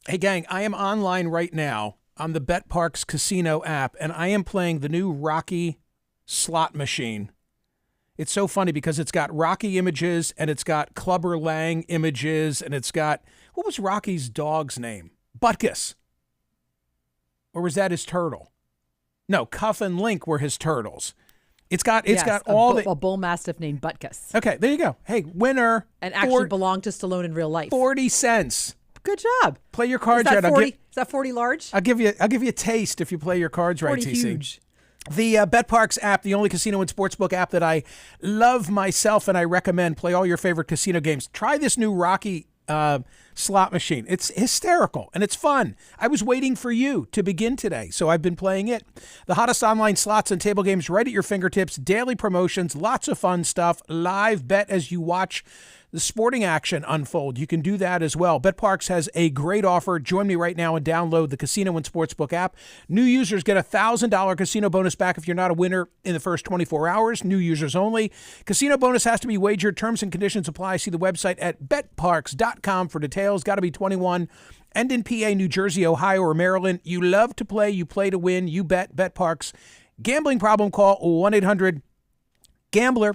Hey, gang, I am online right now on the BetParks Casino app, and I am playing the new Rocky slot machine. It's so funny because it's got Rocky images, and it's got Clubber Lang images, and it's got, what was Rocky's dog's name? Butkus. Or was that his turtle? No, Cuff and Link were his turtles. It's got a bull mastiff named Butkus. Okay, there you go. Hey, winner. And actually belonged to Stallone in real life. 40 cents. Good job. Play your cards right. Is that 40 large? I'll give you a taste if you play your cards right, 40 TC. huge. The BetParks app, the only casino and sportsbook app that I love myself and I recommend. Play all your favorite casino games. Try this new Rocky slot machine. It's hysterical and it's fun. I was waiting for you to begin today, so I've been playing it. The hottest online slots and table games right at your fingertips. Daily promotions, lots of fun stuff. Live bet as you watch the sporting action unfold. You can do that as well. BetParks has a great offer. Join me right now and download the Casino and Sportsbook app. New users get a $1,000 casino bonus back if you're not a winner in the first 24 hours. New users only. Casino bonus has to be wagered. Terms and conditions apply. See the website at betparks.com for details. Got to be 21 and in PA, New Jersey, Ohio, or Maryland. You love to play. You play to win. You bet. BetParks. Gambling problem? Call 1-800-GAMBLER.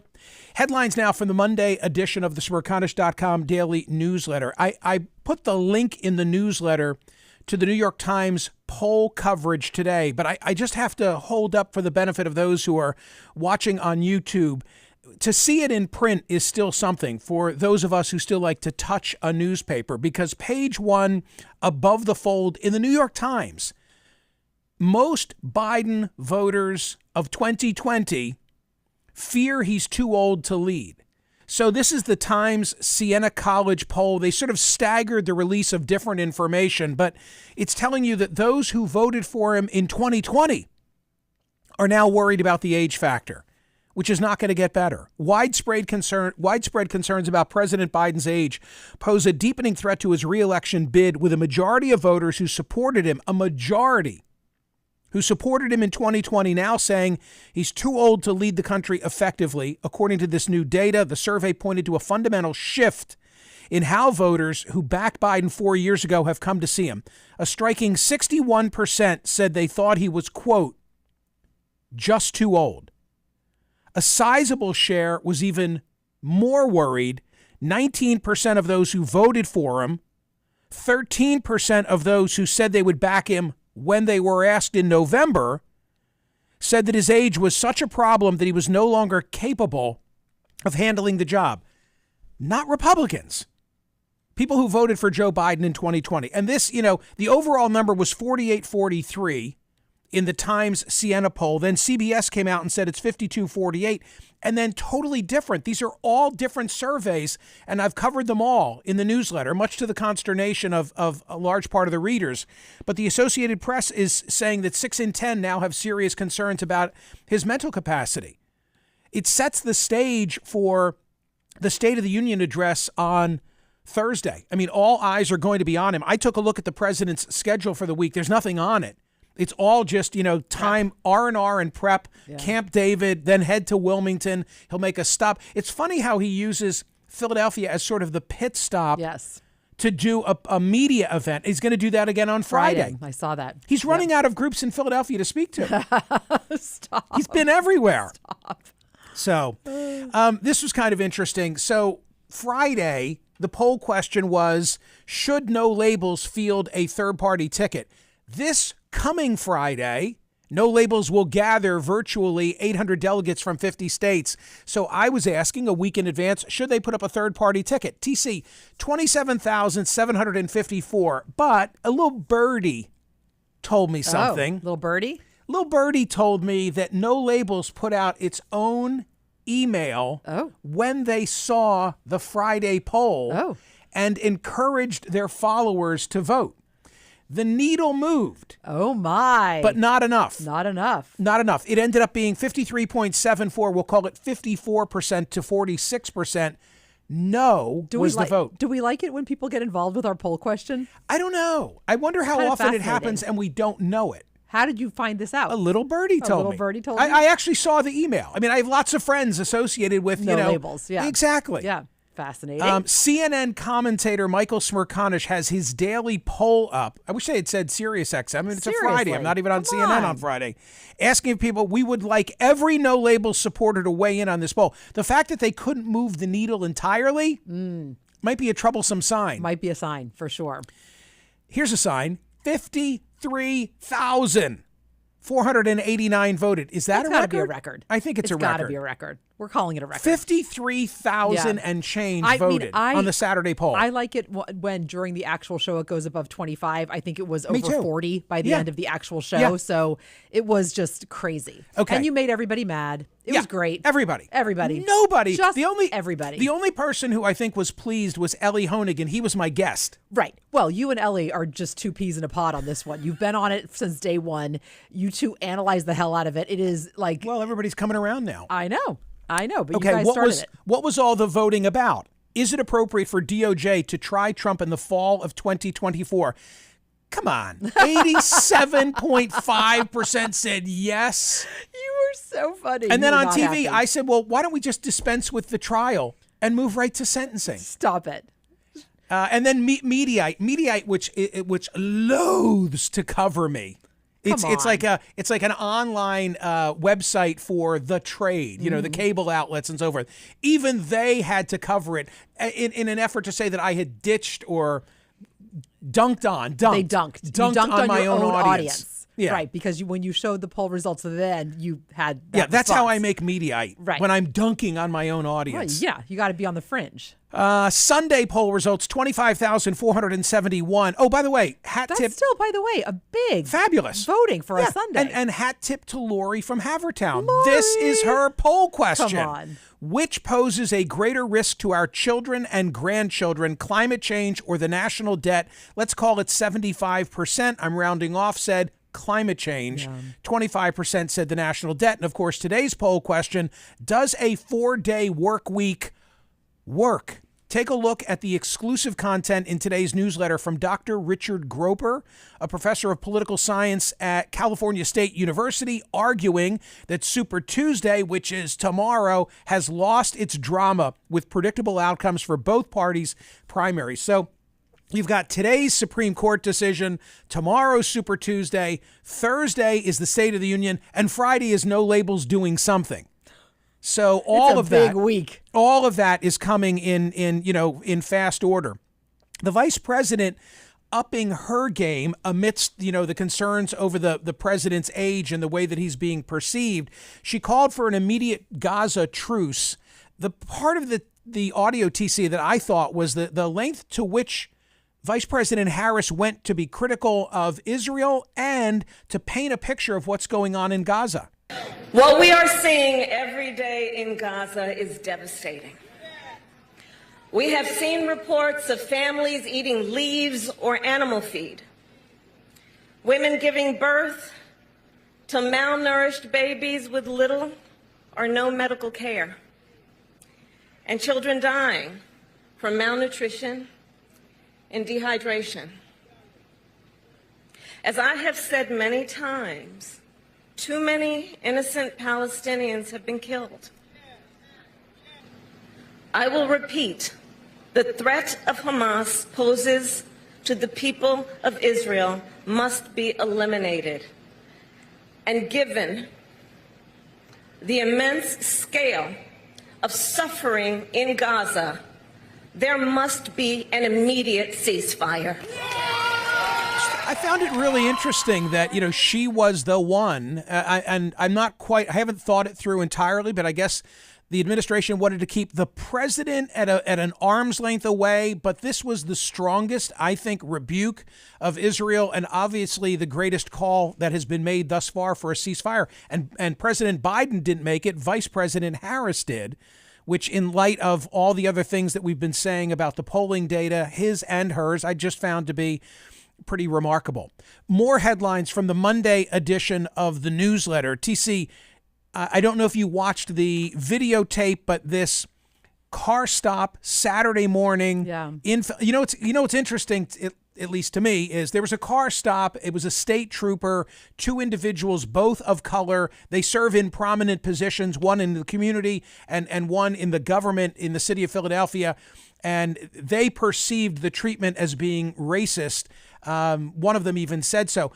Headlines now from the Monday edition of the Smerconish.com daily newsletter. I put the link in the newsletter to the New York Times poll coverage today, but I just have to hold up for the benefit of those who are watching on YouTube. To see it in print is still something for those of us who still like to touch a newspaper, because page one above the fold in the New York Times, most Biden voters of 2020 fear he's too old to lead. So this is the Times Siena College poll. They sort of staggered the release of different information, but it's telling you that those who voted for him in 2020 are now worried about the age factor, which is not going to get better. Widespread concerns about President Biden's age pose a deepening threat to his re-election bid, with a majority of voters who supported him, in 2020 now saying he's too old to lead the country effectively. According to this new data, the survey pointed to a fundamental shift in how voters who backed Biden 4 years ago have come to see him. A striking 61% said they thought he was, quote, just too old. A sizable share was even more worried. 19% of those who voted for him, 13% of those who said they would back him when they were asked in November, said that his age was such a problem that he was no longer capable of handling the job. Not Republicans. People who voted for Joe Biden in 2020. And this, the overall number was 48-43 in the Times Siena poll. Then CBS came out and said it's 52-48, and then totally different. These are all different surveys, and I've covered them all in the newsletter, much to the consternation of a large part of the readers. But the Associated Press is saying that 6 in 10 now have serious concerns about his mental capacity. It sets the stage for the State of the Union address on Thursday. I mean, all eyes are going to be on him. I took a look at the president's schedule for the week. There's nothing on it. It's all just, time, R&R and prep, Camp David, then head to Wilmington. He'll make a stop. It's funny how he uses Philadelphia as sort of the pit stop to do a media event. He's going to do that again on Friday. I saw that. He's running out of groups in Philadelphia to speak to. Stop. He's been everywhere. Stop. So this was kind of interesting. So Friday, the poll question was, should No Labels field a third-party ticket? This coming Friday, No Labels will gather virtually 800 delegates from 50 states. So I was asking a week in advance, should they put up a third-party ticket? TC, 27,754. But a little birdie told me something. Little birdie? Little birdie told me that No Labels put out its own email when they saw the Friday poll and encouraged their followers to vote. The needle moved. Oh, my. But not enough. Not enough. Not enough. It ended up being 53.74. We'll call it 54% to 46%. No was the vote. Do we like it when people get involved with our poll question? I don't know. I wonder how often it happens and we don't know it. How did you find this out? A little birdie told me. A little birdie told me? I actually saw the email. I mean, I have lots of friends associated with, No Labels. Yeah. Exactly. Yeah. Fascinating. CNN commentator Michael Smerconish has his daily poll up. I wish they had said SiriusXM. I mean, it's a Friday. I'm not even on CNN on Friday. Asking people, we would like every No Labels supporter to weigh in on this poll. The fact that they couldn't move the needle entirely might be a troublesome sign. Might be a sign, for sure. Here's a sign. 53,489 voted. Is that a record? It's got to be a record. I think it's a record. It's got to be a record. We're calling it a record. 53,000 and change voted on the Saturday poll. I like it when during the actual show it goes above 25. I think it was over 40 by the end of the actual show. Yeah. So it was just crazy. Okay. And you made everybody mad. It was great. Everybody. Nobody. Just everybody. The only person who I think was pleased was Ellie Honig. He was my guest. Right. Well, you and Ellie are just two peas in a pod on this one. You've been on it since day one. You two analyze the hell out of it. It is like... Well, everybody's coming around now. I know, but okay, you guys started it. What was all the voting about? Is it appropriate for DOJ to try Trump in the fall of 2024? Come on. 87.5% said yes. You were so funny. And then on TV, I said, well, why don't we just dispense with the trial and move right to sentencing? Stop it. And then Mediaite, which loathes to cover me. It's like an online website for the trade, the cable outlets and so forth. Even they had to cover it in an effort to say that I had ditched or dunked on on my your own audience. Yeah. Right, because when you showed the poll results then, you had that that's response. how I make Mediaite, right. When I'm dunking on my own audience. Well, yeah, you got to be on the fringe. Sunday poll results, 25,471. Oh, by the way, That's still, by the way, a big fabulous voting for a Sunday. And hat tip to Lori from Havertown. Lori. This is her poll question. Come on. Which poses a greater risk to our children and grandchildren, climate change or the national debt? Let's call it 75%. I'm rounding off, said climate change. 25% said the national debt. And of course, today's poll question, does a 4-day work week work? Take a look at the exclusive content in today's newsletter from Dr. Richard Groper, a professor of political science at California State University, arguing that Super Tuesday, which is tomorrow, has lost its drama with predictable outcomes for both parties' primaries. So you've got today's Supreme Court decision, tomorrow's Super Tuesday, Thursday is the State of the Union, and Friday is No Labels doing something. So all of that, big week. All of that is coming in fast order. The vice president upping her game amidst, the concerns over the president's age and the way that he's being perceived. She called for an immediate Gaza truce. The part of the audio TC that I thought was the length to which Vice President Harris went to be critical of Israel and to paint a picture of what's going on in Gaza. What we are seeing every day in Gaza is devastating. We have seen reports of families eating leaves or animal feed, women giving birth to malnourished babies with little or no medical care, and children dying from malnutrition and dehydration. As I have said many times, too many innocent Palestinians have been killed. I will repeat, the threat of Hamas poses to the people of Israel must be eliminated. And given the immense scale of suffering in Gaza, there must be an immediate ceasefire. I found it really interesting that, she was the one, and I haven't thought it through entirely, but I guess the administration wanted to keep the president at an arm's length away, but this was the strongest, I think, rebuke of Israel and obviously the greatest call that has been made thus far for a ceasefire. And President Biden didn't make it, Vice President Harris did, which in light of all the other things that we've been saying about the polling data, his and hers, I just found to be pretty remarkable. More headlines from the Monday edition of the newsletter. TC, I don't know if you watched the videotape, but this car stop Saturday morning. Yeah. What's interesting? at least to me, is there was a car stop. It was a state trooper, two individuals, both of color. They serve in prominent positions, one in the community and one in the government in the city of Philadelphia. And they perceived the treatment as being racist. One of them even said so.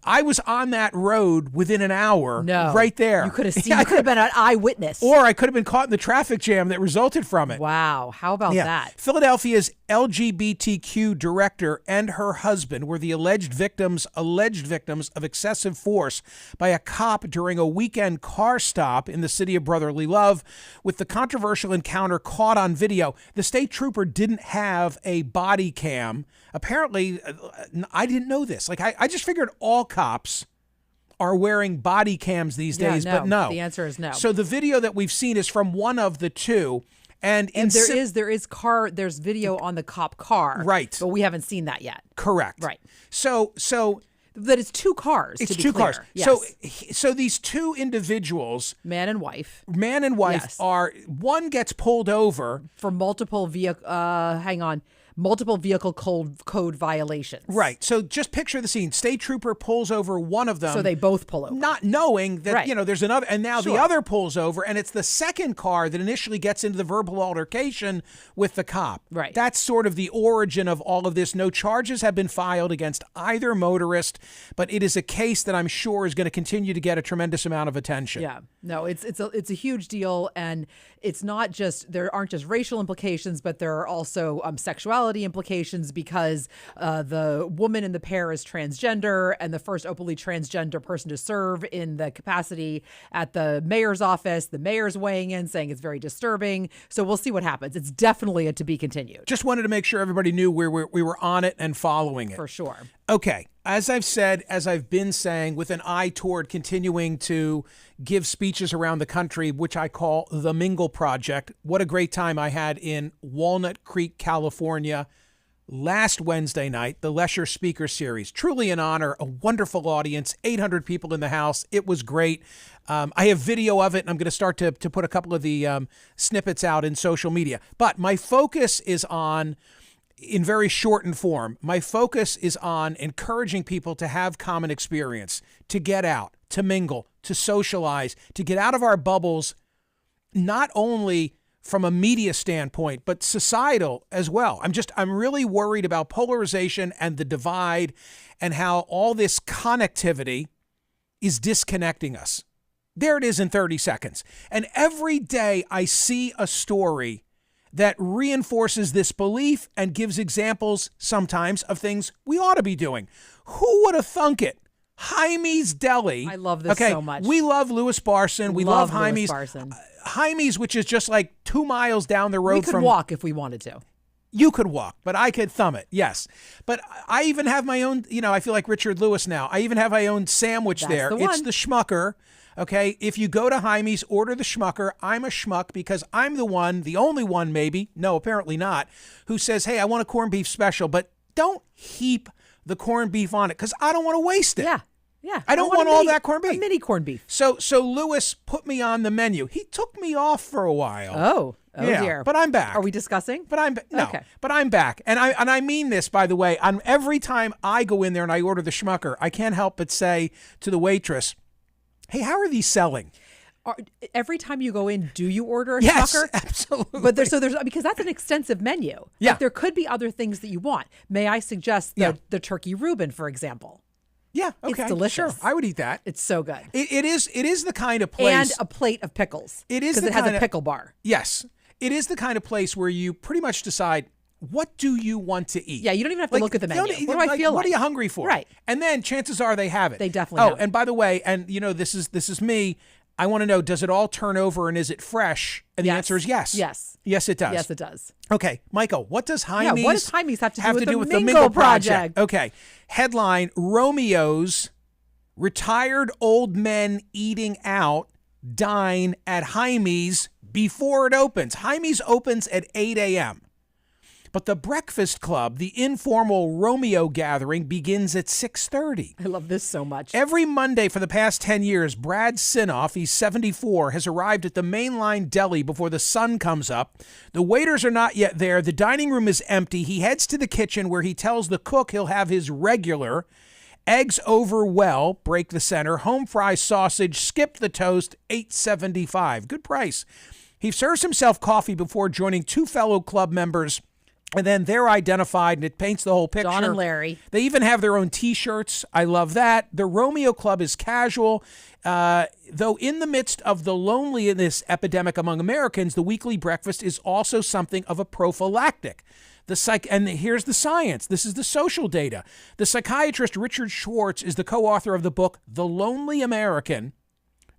I was on that road within an hour, right there. You could have seen. You could have been an eyewitness, or I could have been caught in the traffic jam that resulted from it. Wow, how about that? Philadelphia's LGBTQ director and her husband were the alleged victims of excessive force by a cop during a weekend car stop in the city of brotherly love. With the controversial encounter caught on video, the state trooper didn't have a body cam. Apparently, I didn't know this. Like, I just figured all cops are wearing body cams these days, but no. The answer is no. So the video that we've seen is from one of the two. And there's video on the cop car. Right. But we haven't seen that yet. Correct. Right. So that it's two cars. It's to be two clear. cars. Yes. So these two individuals, man and wife, yes. One gets pulled over for multiple vehicle code violations. Right. So just picture the scene. State trooper pulls over one of them. So they both pull over. Not knowing that, right. There's another. And now the other pulls over, and it's the second car that initially gets into the verbal altercation with the cop. Right. That's sort of the origin of all of this. No charges have been filed against either motorist, but it is a case that I'm sure is going to continue to get a tremendous amount of attention. Yeah. No, it's a huge deal. And it's not just, there aren't just racial implications, but there are also sexuality implications because the woman in the pair is transgender and the first openly transgender person to serve in the capacity at the mayor's office. The mayor's weighing in saying it's very disturbing. So we'll see what happens. It's definitely a to be continued. Just wanted to make sure everybody knew we were on it and following it. For sure. Okay. As I've said, as I've been saying, with an eye toward continuing to give speeches around the country, which I call the Mingle Project. What a great time I had in Walnut Creek, California, last Wednesday night, the Lesher Speaker Series. Truly an honor, a wonderful audience, 800 people in the house. It was great. I have video of it, and I'm going to start to put a couple of the snippets out in social media. But my focus is on, in very shortened form, my focus is on encouraging people to have common experience, to get out, to mingle, to socialize, to get out of our bubbles, not only from a media standpoint, but societal as well. I'm really worried about polarization and the divide and how all this connectivity is disconnecting us. There it is in 30 seconds. And every day I see a story that reinforces this belief and gives examples sometimes of things we ought to be doing. Who would have thunk it? Jaime's Deli. I love this so much. We love Louis Barson. We love Jaime's. Jaime's, which is just like 2 miles down the road from... We could walk if we wanted to. You could walk, but I could thumb it, yes. But I even have my own, I feel like Richard Lewis now. I even have my own sandwich there. It's the Schmucker. Okay, if you go to Jaime's, order the Schmucker. I'm a schmuck because I'm the only one maybe, no, apparently not, who says, hey, I want a corned beef special, but don't heap the corned beef on it because I don't want to waste it. Yeah. I don't want all that corned beef. A mini corned beef. So Lewis put me on the menu. He took me off for a while. Oh yeah, dear. But I'm back. Are we discussing? But I'm back. And I mean this, by the way. Every time I go in there and I order the Schmucker, I can't help but say to the waitress, hey, how are these selling? Every time you go in, do you order a Schmucker? Yes, absolutely. But there's because that's an extensive menu. Yeah. Like, there could be other things that you want. May I suggest the turkey Reuben, for example? Yeah, okay. It's delicious. Sure. I would eat that. It's so good. It is the kind of place. And a plate of pickles. It is because it has a pickle bar. Yes. It is the kind of place where you pretty much decide, what do you want to eat? Yeah, you don't even have to look at the menu. What do I feel like? What are you hungry for? Right. And then chances are they have it. They definitely have it. And by the way, and this is me, I want to know, does it all turn over and is it fresh? And the answer is yes. Yes. Yes, it does. Yes, it does. Okay, Michael, what does Jaime's, what does Jaime's have to do with the Mingle Project? Okay. Headline, Romeo's retired old men eating out dine at Jaime's before it opens. Jaime's opens at 8 a.m. But the Breakfast Club, the informal Romeo gathering, begins at 6:30. I love this so much. Every Monday for the past 10 years, Brad Sinoff, he's 74, has arrived at the mainline deli before the sun comes up. The waiters are not yet there. The dining room is empty. He heads to the kitchen where he tells the cook he'll have his regular eggs over well, break the center, home fry sausage, skip the toast, $8.75. Good price. He serves himself coffee before joining two fellow club members, and then they're identified, and it paints the whole picture. Don and Larry. They even have their own T-shirts. I love that. The Romeo Club is casual. Though in the midst of the loneliness epidemic among Americans, the weekly breakfast is also something of a prophylactic. And here's the science. This is the social data. The psychiatrist Richard Schwartz is the co-author of the book, The Lonely American,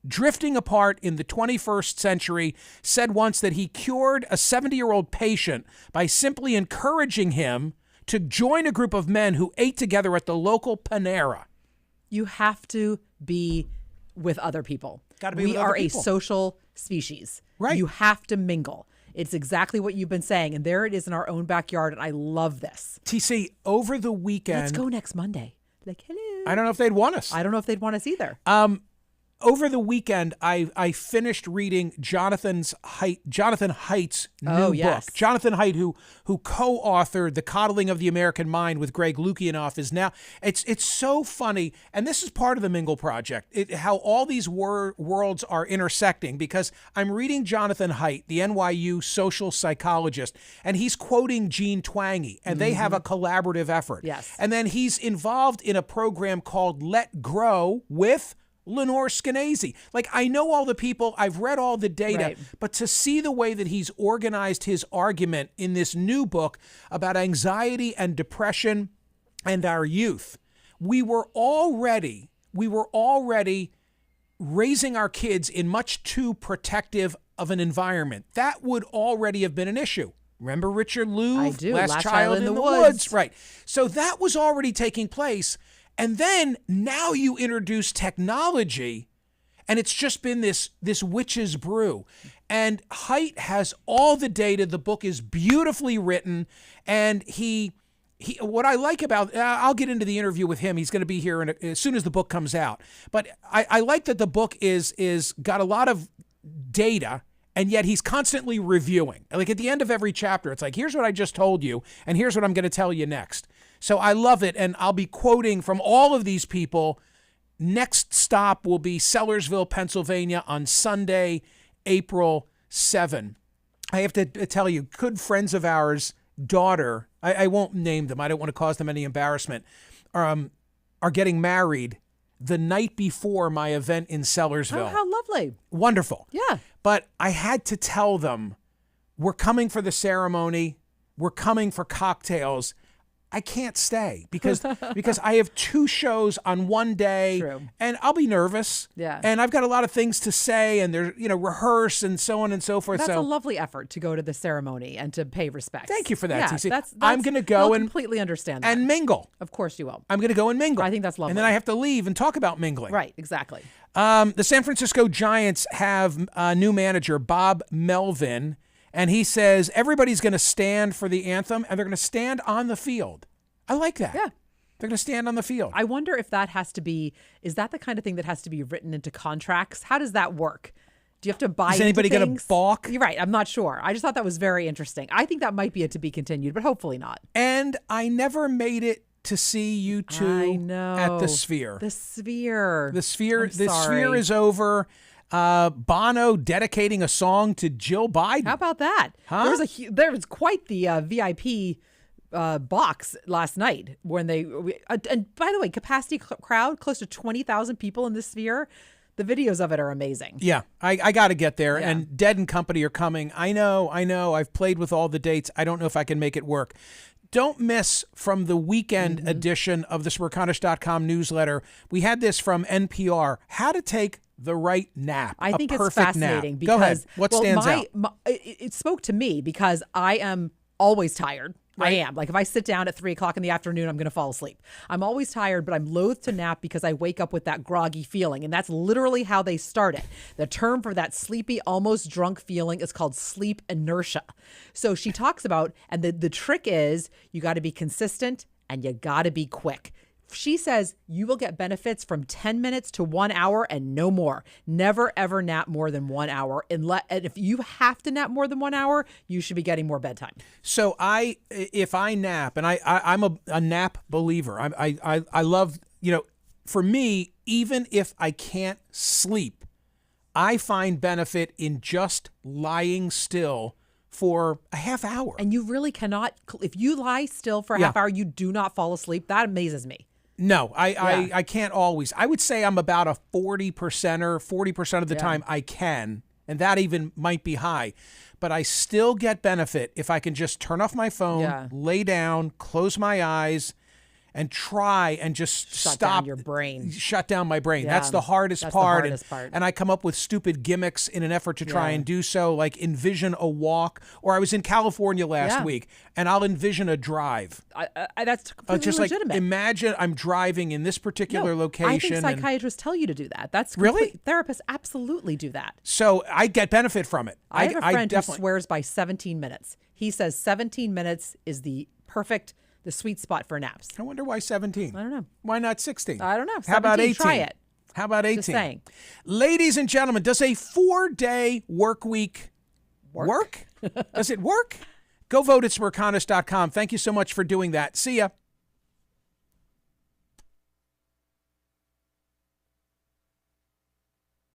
Drifting Apart in the 21st Century, said once that he cured a 70-year-old patient by simply encouraging him to join a group of men who ate together at the local Panera. You have to be with other people. We are a social species. Right. You have to mingle. It's exactly what you've been saying. And there it is in our own backyard. And I love this. TC, over the weekend... Let's go next Monday. Like, hello. I don't know if they'd want us. I don't know if they'd want us either. Over the weekend, I finished reading Jonathan Haidt's new book. Jonathan Haidt, who co-authored The Coddling of the American Mind with Greg Lukianoff, is now... It's so funny, and this is part of the Mingle Project, how all these worlds are intersecting, because I'm reading Jonathan Haidt, the NYU social psychologist, and he's quoting Jean Twenge, and they have a collaborative effort. Yes. And then he's involved in a program called Let Grow with Lenore Skenazy. Like, I know all the people, I've read all the data, right, but to see the way that he's organized his argument in this new book about anxiety and depression and our youth, we were already raising our kids in much too protective of an environment. That would already have been an issue. Remember Richard Louv? I do. Last Child in the Woods. Right. So that was already taking place. And then now you introduce technology, and it's just been this witch's brew. And Haidt has all the data. The book is beautifully written, and he what I like about, I'll get into the interview with him. He's going to be here as soon as the book comes out. But I like that the book is got a lot of data, and yet he's constantly reviewing. Like at the end of every chapter, it's like, here's what I just told you, and here's what I'm going to tell you next. So I love it, and I'll be quoting from all of these people. Next stop will be Sellersville, Pennsylvania on Sunday, April 7. I have to tell you, good friends of ours' daughter, I won't name them, I don't want to cause them any embarrassment, are getting married the night before my event in Sellersville. Oh, how lovely. Wonderful. Yeah. But I had to tell them, we're coming for the ceremony, we're coming for cocktails. I can't stay because I have two shows on one day. True. And I'll be nervous. Yeah. And I've got a lot of things to say and there's, rehearse and so on and so forth. That's a lovely effort to go to the ceremony and to pay respects. Thank you for that, yeah, TC. That's I'm going to go and completely understand that. and mingle. Of course you will. I'm going to go and mingle. I think that's lovely. And then I have to leave and talk about mingling. Right, exactly. The San Francisco Giants have a new manager, Bob Melvin, and he says everybody's going to stand for the anthem and they're going to stand on the field. I like that. Yeah. They're going to stand on the field. I wonder if that has to be, is that the kind of thing that has to be written into contracts? How does that work? Do you have to buy Is anybody going to balk? You're right. I'm not sure. I just thought that was very interesting. I think that might be a to be continued, but hopefully not. And I never made it to see you two I know. at the Sphere. The Sphere. The Sphere. I'm The sorry. Sphere is over. Bono dedicating a song to Jill Biden. How about that? Huh? There was quite the VIP box last night when and by the way, capacity crowd, close to 20,000 people in the Sphere. The videos of it are amazing. Yeah, I got to get there. Yeah. And Dead and Company are coming. I know. I've played with all the dates. I don't know if I can make it work. Don't miss from the weekend edition of the Smerconish.com newsletter. We had this from NPR, how to take the right nap. I think it's perfect fascinating nap. because Go ahead. What stands out? It spoke to me because I am always tired. I am. Like if I sit down at 3 o'clock in the afternoon, I'm going to fall asleep. I'm always tired, but I'm loath to nap because I wake up with that groggy feeling. And that's literally how they start it. The term for that sleepy, almost drunk feeling is called sleep inertia. So she talks about, and the trick is you got to be consistent and you got to be quick. She says you will get benefits from 10 minutes to 1 hour and no more. Never, ever nap more than 1 hour. And if you have to nap more than 1 hour, you should be getting more bedtime. So if I nap, and I'm a nap believer. I love, for me, even if I can't sleep, I find benefit in just lying still for a half hour. And you really cannot, if you lie still for a half hour, you do not fall asleep. That amazes me. No, I can't always. I would say I'm about a 40%er. 40% of the time I can, and that even might be high. But I still get benefit if I can just turn off my phone, lay down, close my eyes, and try and just shut down your brain. Shut down my brain. That's the hardest part. And I come up with stupid gimmicks in an effort to try and do so, like envision a walk. Or I was in California last week, and I'll envision a drive. That's completely just legitimate. Like, imagine I'm driving in this particular location. I think psychiatrists tell you to do that. That's really? Therapists absolutely do that. So I get benefit from it. I have a friend who swears by 17 minutes. He says 17 minutes is the sweet spot for naps. I wonder why 17. I don't know. Why not 16? I don't know. How about 18? Try it. How about 18? Just saying. Ladies and gentlemen, does a 4-day work week work? Does it work? Go vote at Smerconish.com. Thank you so much for doing that. See ya.